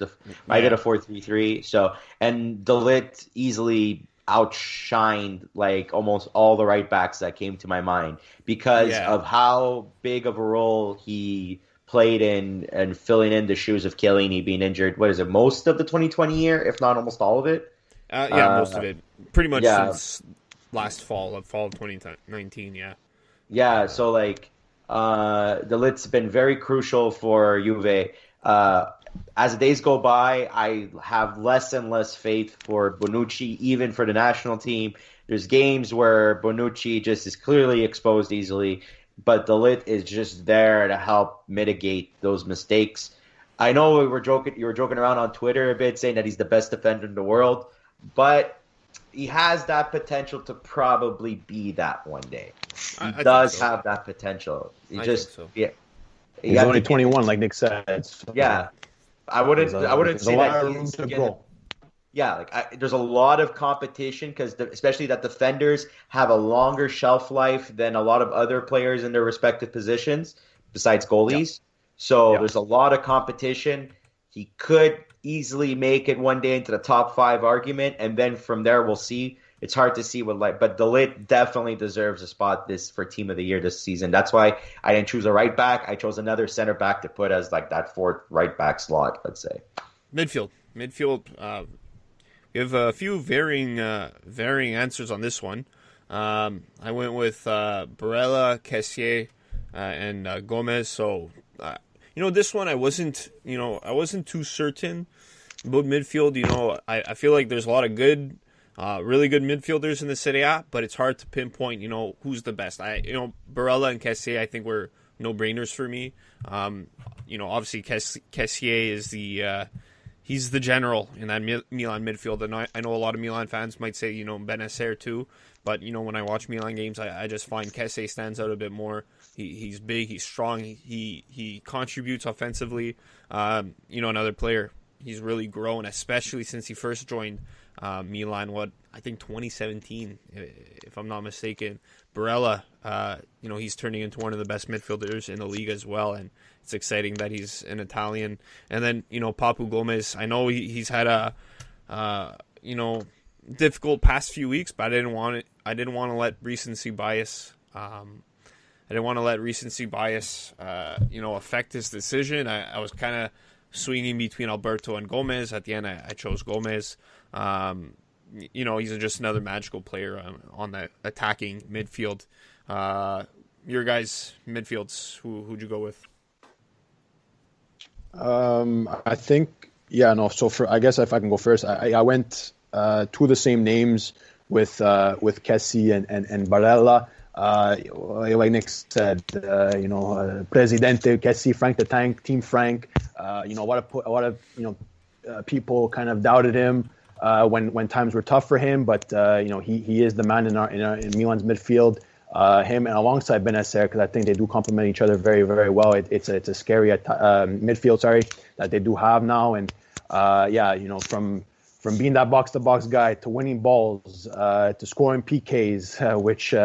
I did a 4-3-3. So, and De Ligt easily outshined like almost all the right backs that came to my mind because of how big of a role he played in and filling in the shoes of Chiellini being injured. What is it? Most of the 2020 year, if not almost all of it. Most of it. Pretty much since last fall of 2019. Yeah. Yeah. So like. The Ligt's been very crucial for Juve. As the days go by, I have less and less faith for Bonucci, even for the national team. There's games where Bonucci just is clearly exposed easily, but De Ligt is just there to help mitigate those mistakes. I know you were joking around on Twitter a bit, saying that he's the best defender in the world, but he has that potential to probably be that one day. He does have that potential. He's only 21, like Nick said. So yeah, I wouldn't say that he's to grow. Yeah, there's a lot of competition because especially that defenders have a longer shelf life than a lot of other players in their respective positions, besides goalies. So there's a lot of competition. He could easily make it one day into the top 5 argument, and then from there we'll see. It's hard to see but De Ligt definitely deserves a spot for Team of the Year this season. That's why I didn't choose a right back. I chose another center back to put as like that 4th right back slot, let's say. Midfield. We have a few varying answers on this one. I went with Barella, Kessié, and Gomez. So, this one I wasn't too certain about midfield. I feel like there's a lot of good, really good midfielders in the Serie A, but it's hard to pinpoint, who's the best. Barella and Kessié, I think were no-brainers for me. Obviously Kessié is he's the general in that Milan midfield, and I know a lot of Milan fans might say, Benacer too, but, when I watch Milan games, I just find Kessié stands out a bit more. He's big, he's strong, he contributes offensively. Another player, he's really grown, especially since he first joined Milan, I think 2017, if I'm not mistaken. Barella, he's turning into one of the best midfielders in the league as well, and it's exciting that he's an Italian. And then, Papu Gomez, I know he's had a difficult past few weeks, but I didn't want I didn't want to let recency bias. Affect his decision. I was kind of swinging between Alberto and Gomez. At the end, I chose Gomez. He's just another magical player on the attacking midfield. Your guys' midfields, who'd you go with? I think, So I guess if I can go first, I went two of the same names with Kessie and Barella. Like Nick said, Presidente Kessie, Frank the Tank, Team Frank. People kind of doubted him when times were tough for him, but he is the man in Milan's midfield. Him and alongside Benacer, because I think they do complement each other very, very well. It's a scary midfield, that they do have now, and from being that box-to-box guy to winning balls to scoring PKs, which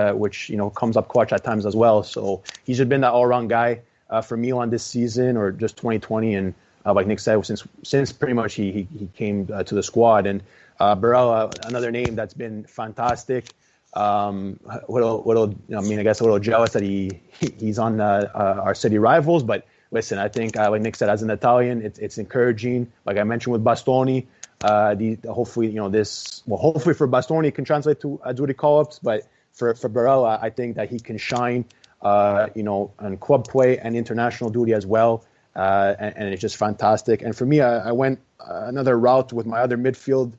comes up clutch at times as well. So he's just been that all-around guy for Milan this season, or just 2020, and like Nick said, since pretty much he came to the squad. And Barella, another name that's been fantastic. I guess a little jealous that he's on our city rivals, but listen, I think like Nick said, as an Italian, it's encouraging. Like I mentioned with Bastoni, hopefully for Bastoni it can translate to Azzurri call-ups, but for Barella, I think that he can shine, on club play and international duty as well, and it's just fantastic. And for me, I went another route with my other midfield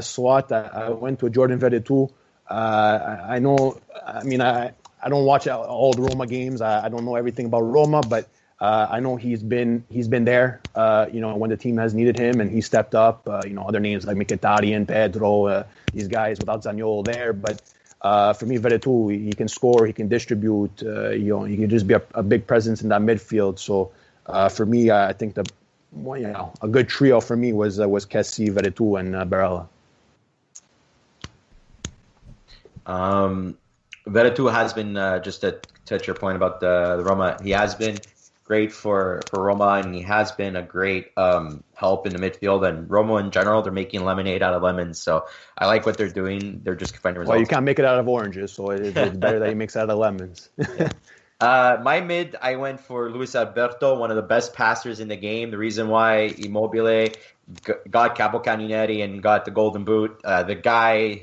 slot. I went to Jordan Veretout. I don't watch all the Roma games. I don't know everything about Roma, but I know he's been there, when the team has needed him, and he stepped up. Other names like Mkhitaryan, Pedro, these guys without Zaniolo there. But for me, Veretout, he can score, he can distribute. He can just be a big presence in that midfield. So for me, I think a good trio for me was Kessie, Veretout, and Barella. Veretout has been, just to touch your point about the Roma, he has been great for Roma, and he has been a great help in the midfield. And Roma in general, they're making lemonade out of lemons. So I like what they're doing. They're just finding results. Well, you can't make it out of oranges, so it's better that he makes it out of lemons. My mid, I went for Luis Alberto, one of the best passers in the game. The reason why Immobile got Capocannonieri and got the Golden Boot, the guy,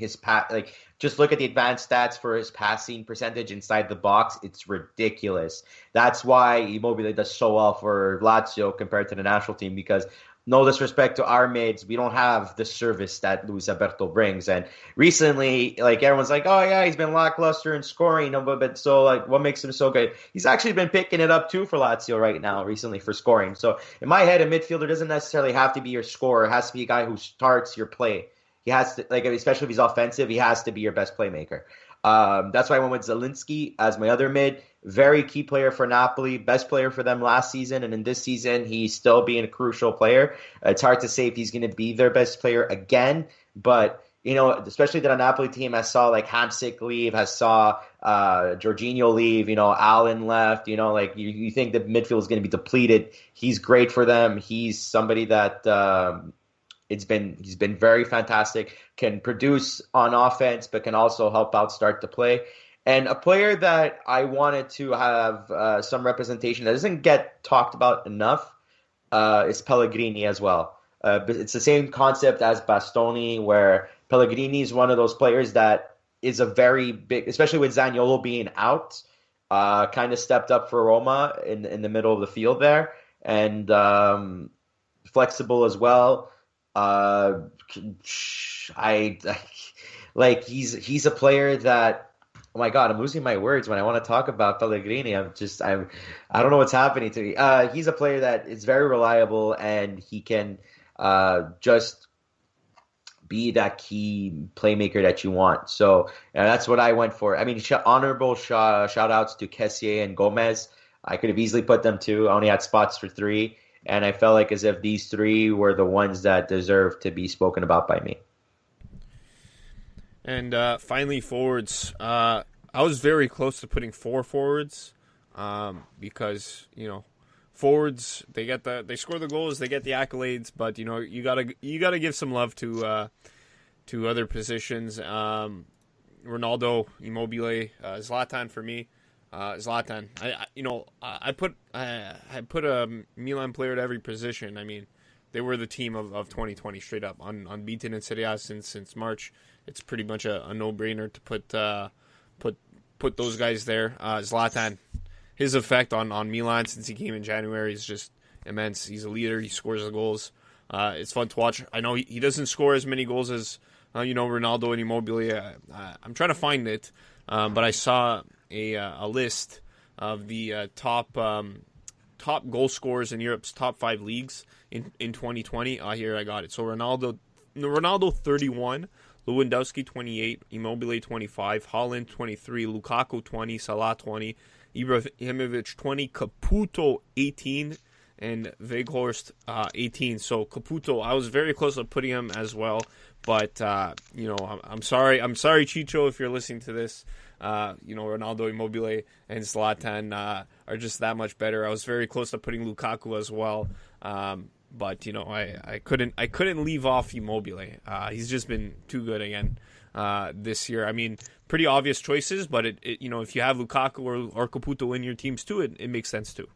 just look at the advanced stats for his passing percentage inside the box. It's ridiculous. That's why Immobile does so well for Lazio compared to the national team, because no disrespect to our mids, we don't have the service that Luis Alberto brings. And recently, everyone's like, oh yeah, he's been lackluster in scoring, but so what makes him so good? He's actually been picking it up too for Lazio right now recently for scoring. So in my head, a midfielder doesn't necessarily have to be your scorer. It has to be a guy who starts your play. He has to, especially if he's offensive, he has to be your best playmaker. That's why I went with Zielinski as my other mid. Very key player for Napoli, best player for them last season, and in this season, he's still being a crucial player. It's hard to say if he's going to be their best player again, but especially that a Napoli team has saw Hamsik leave, has saw Jorginho leave, Allen left. You think the midfield is going to be depleted. He's great for them. He's somebody that. He's been very fantastic, can produce on offense, but can also help out start to play. And a player that I wanted to have some representation that doesn't get talked about enough is Pellegrini as well. But it's the same concept as Bastoni, where Pellegrini is one of those players that is a very big, especially with Zaniolo being out, kind of stepped up for Roma in the middle of the field there, and flexible as well. He's a player that, oh my God, I'm losing my words when I want to talk about Pellegrini. I don't know what's happening to me. He's a player that is very reliable, and he can just be that key playmaker that you want. So that's what I went for. I mean, honorable shout outs to Kessie and Gomez. I could have easily put them two. I only had spots for three. And I felt as if these three were the ones that deserve to be spoken about by me. And finally, forwards. I was very close to putting four forwards because forwards they score the goals, they get the accolades, but you gotta give some love to other positions. Ronaldo, Immobile, Zlatan for me. Zlatan. I put a Milan player at every position. I mean, they were the team of 2020 straight up, unbeaten in Serie A since March. It's pretty much a no-brainer to put those guys there. Zlatan, his effect on Milan since he came in January is just immense. He's a leader. He scores the goals. It's fun to watch. I know he doesn't score as many goals as Ronaldo and Immobile. I'm trying to find it, but I saw a list of the top goal scorers in Europe's top 5 leagues in 2020. Here I got it. So Ronaldo 31, Lewandowski 28, Immobile 25, Haaland 23, Lukaku 20, Salah 20, Ibrahimovic 20, Caputo 18, and Weghorst 18. So Caputo, I was very close to putting him as well, but I'm sorry, Chicho, if you're listening to this. Ronaldo, Immobile, and Zlatan are just that much better. I was very close to putting Lukaku as well, but I couldn't leave off Immobile. He's just been too good again this year. I mean, pretty obvious choices, but if you have Lukaku or Caputo in your teams too, it makes sense too.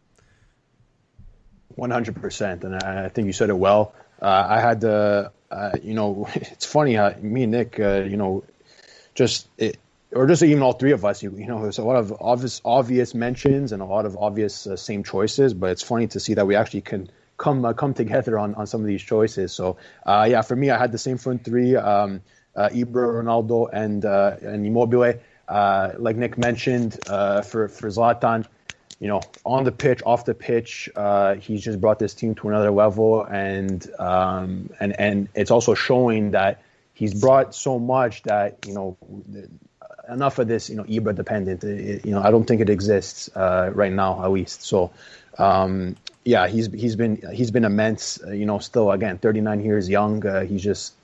100%, and I think you said it well. I had it's funny how me and Nick, or just even all three of us, there's a lot of obvious mentions and a lot of obvious same choices, but it's funny to see that we actually can come together on some of these choices. So for me, I had the same front three, Ibra, Ronaldo, and Immobile. Like Nick mentioned, for Zlatan, on the pitch, off the pitch, he's just brought this team to another level, and it's also showing that he's brought so much that enough of this Ibra dependent. I don't think it exists right now, at least. So he's been immense. Still again 39 years young. He's just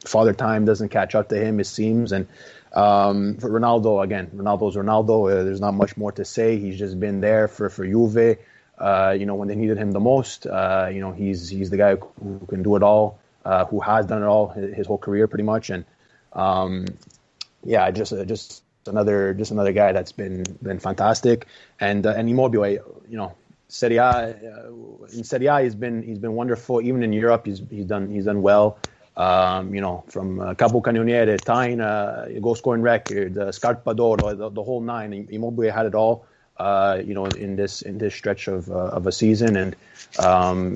father time doesn't catch up to him, it seems, and. For Ronaldo, again, Ronaldo's Ronaldo. There's not much more to say. He's just been there for Juve. When they needed him the most. He's the guy who can do it all. Who has done it all his whole career, pretty much. And just another guy that's been fantastic. And Immobile, Serie A. In Serie A, he's been wonderful. Even in Europe, he's done well. From Capocannoniere, Tyne, goal scoring record, Scarpa d'Oro, the whole nine. Immobile had it all, in this stretch of a season, and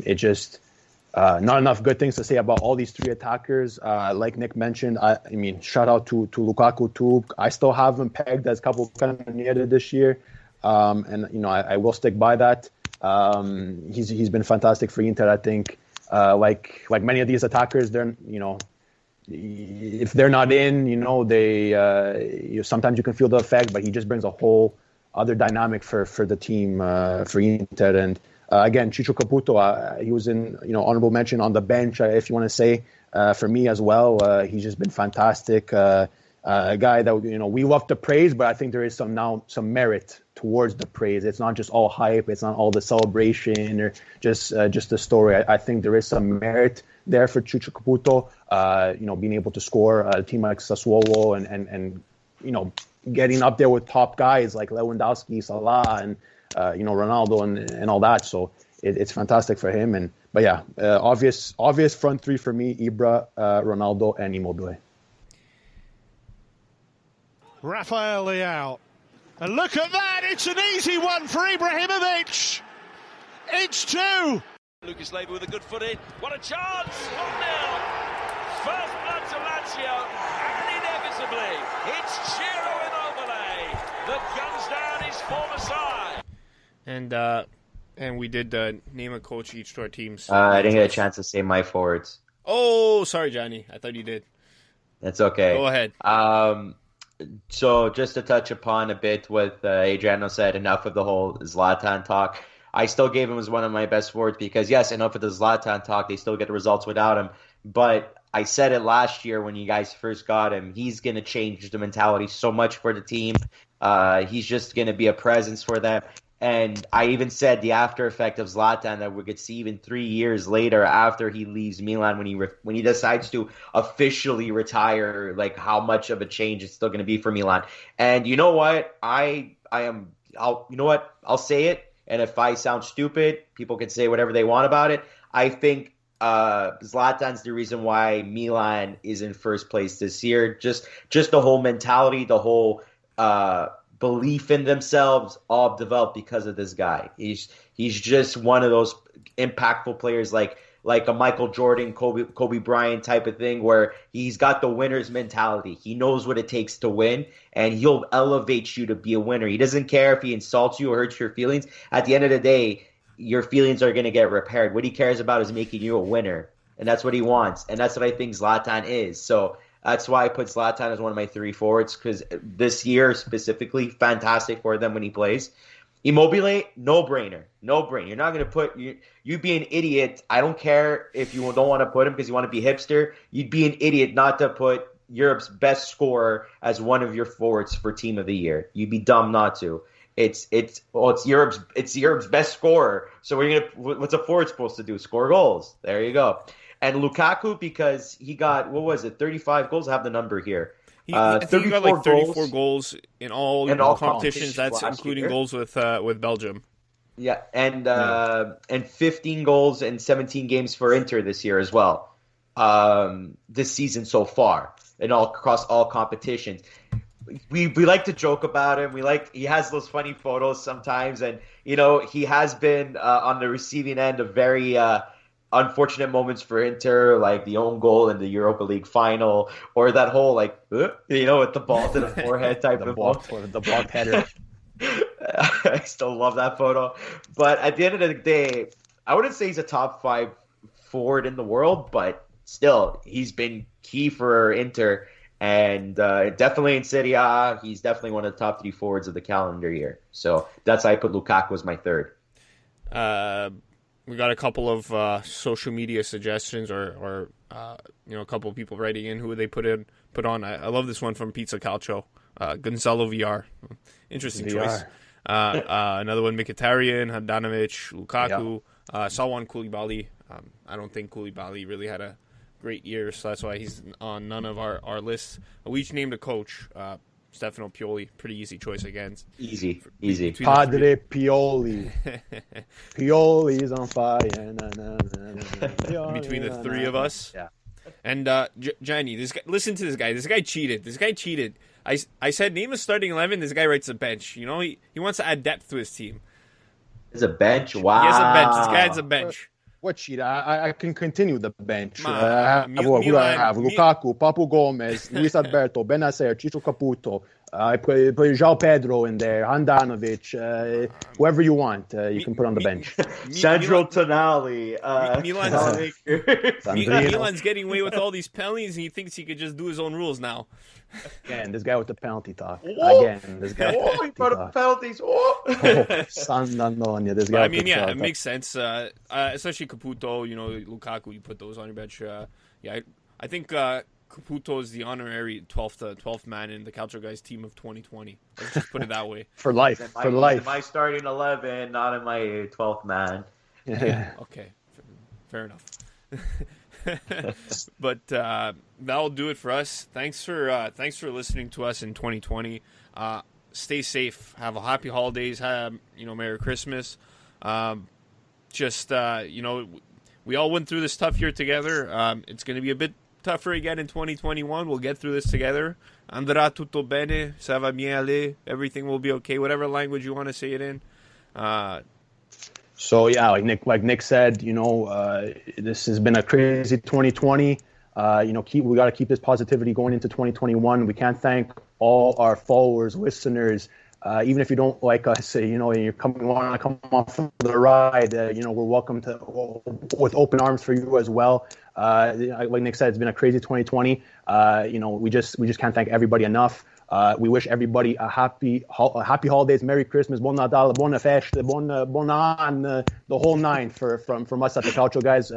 it just not enough good things to say about all these three attackers. Like Nick mentioned, I mean, shout out to Lukaku too. I still have him pegged as Capocannoniere this year, and I will stick by that. He's been fantastic for Inter, I think. Like many of these attackers, they're if they're not in, they sometimes you can feel the effect, but he just brings a whole other dynamic for the team, for Inter. And again, Ciccio Caputo, he was in honorable mention on the bench, if you want to say, for me as well. He's just been fantastic. A guy that we love to praise, but I think there is some merit towards the praise. It's not just all hype. It's not all the celebration or just the story. I think there is some merit there for Ciccio Caputo. Being able to score a team like Sassuolo and getting up there with top guys like Lewandowski, Salah, and Ronaldo and all that. So it's fantastic for him. Obvious front three for me: Ibra, Ronaldo, and Immobile. Rafael Leao. And look at that, it's an easy one for Ibrahimovic. It's two. Lucas Leiva with a good foot in. What a chance! 1-0. First blood to Lazio, and inevitably, it's Ciro Immobile that guns down his former side. And we did name a coach each to our teams. I didn't get a chance to say my forwards. Oh, sorry, Gianni. I thought you did. That's okay. Go ahead. So just to touch upon a bit what Adreano said, enough of the whole Zlatan talk. I still gave him as one of my best forwards because, yes, enough of the Zlatan talk. They still get results without him. But I said it last year when you guys first got him. He's going to change the mentality so much for the team. He's just going to be a presence for them. And I even said the after effect of Zlatan that we could see even 3 years later after he leaves Milan when he decides to officially retire, like how much of a change it's still going to be for Milan. And you know what? I'll say it. And if I sound stupid, people can say whatever they want about it. I think Zlatan's the reason why Milan is in first place this year. Just the whole mentality, the whole belief in themselves, all developed because of this guy. He's just one of those impactful players, like a Michael Jordan, Kobe Bryant type of thing, where he's got the winner's mentality. He knows what it takes to win, and he'll elevate you to be a winner. He doesn't care if he insults you or hurts your feelings. At the end of the day, your feelings are going to get repaired. What he cares about is making you a winner, and that's what he wants, and that's what I think Zlatan is. So that's why I put Zlatan as one of my 3 forwards, because this year specifically, fantastic for them when he plays. Immobile, no-brainer. You're not going to put you'd be an idiot. I don't care if you don't want to put him because you want to be hipster. You'd be an idiot not to put Europe's best scorer as one of your forwards for Team of the Year. You'd be dumb not to. It's Europe's best scorer. So what's a forward supposed to do? Score goals. There you go. And Lukaku, because he got 35 goals. I have the number here. I think he got like 34 goals in all competitions. That's including goals with Belgium. Yeah, and 15 goals in 17 games for Inter this year as well. This season so far, across all competitions. We like to joke about him. He has those funny photos sometimes, and he has been on the receiving end of very unfortunate moments for Inter, like the own goal in the Europa League final, or that whole with the ball to the forehead type of ball. The blocked header. I still love that photo. But at the end of the day, I wouldn't say he's a top 5 forward in the world, but still, he's been key for Inter. And definitely in Serie A, he's definitely one of the top 3 forwards of the calendar year. So that's why I put Lukaku as my 3rd. We got a couple of social media suggestions, or a couple of people writing in who they put on. I love this one from Pizza Calcio. Gonzalo VR, interesting choice. Another one: Mkhitaryan, Handanovic, Lukaku, Salwan Koulibaly. I don't think Koulibaly really had a great year, so that's why he's on none of our lists. We each named a coach. Stefano Pioli, pretty easy choice again. Easy. Padre Pioli. Pioli is on fire. Between the 3 of us. Yeah. And Gianni, listen to this guy. This guy cheated. I said name a starting 11. This guy writes a bench. He wants to add depth to his team. There's a bench? Wow. He has a bench. This guy has a bench. What cheat? I can continue the bench. Who do I have? Lukaku, Papu Gomez, Luis Alberto, Benacer, Chicho Caputo. I put João Pedro in there, Handanovic, whoever you want, you can put on the bench. Sandro Tonali. Milan's getting away with all these penalties, and he thinks he could just do his own rules now. Again, this guy with the penalty talk. He brought up penalties. This guy. It makes sense. Especially Caputo, Lukaku, you put those on your bench. I think Caputo is the honorary 12th man in the Calcio Guys team of 2020. Let's just put it that way. For life. In my starting 11, not in my 12th man. Yeah. Okay. Fair enough. But that'll do it for us. Thanks for listening to us in 2020. Stay safe. Have a happy holidays. Have Merry Christmas. We all went through this tough year together. It's going to be a bit tougher again in 2021. We'll get through this together. Andrà tutto bene. Ça va bien aller. Everything will be okay. Whatever language you want to say it in. So yeah, like Nick said, this has been a crazy 2020. We got to keep this positivity going into 2021. We can't thank all our followers, listeners, even if you don't like us, you want to come on for the ride. We're welcome with open arms for you as well. Like Nick said, it's been a crazy 2020. We just can't thank everybody enough. We wish everybody a happy holidays, Merry Christmas, Buon Natale, Buona Festa, Buon Anno, the whole 9 from us at the Calcio Guys.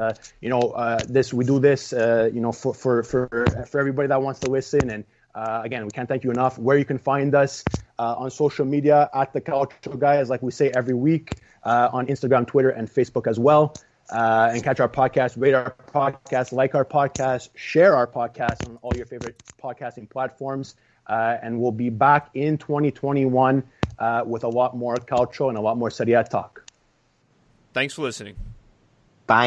We do this, for everybody that wants to listen. And again, we can't thank you enough. Where you can find us, on social media at the Calcio Guys, like we say every week, on Instagram, Twitter, and Facebook as well. And catch our podcast, rate our podcast, like our podcast, share our podcast on all your favorite podcasting platforms. And we'll be back in 2021 with a lot more Calcio and a lot more Serie A talk. Thanks for listening. Bye.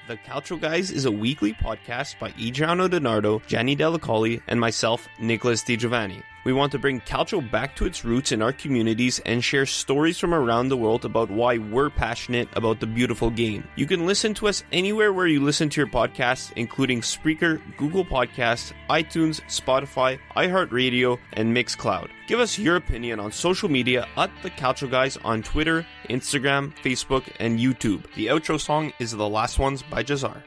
The Calcio Guys is a weekly podcast by Adreano Donardo, Gianni Dellacoli, and myself, Nicholas Di Giovanni. We want to bring Calcio back to its roots in our communities and share stories from around the world about why we're passionate about the beautiful game. You can listen to us anywhere where you listen to your podcasts, including Spreaker, Google Podcasts, iTunes, Spotify, iHeart Radio, and Mixcloud. Give us your opinion on social media at The Calcio Guys on Twitter, Instagram, Facebook, and YouTube. The outro song is The Last Ones by Jazar.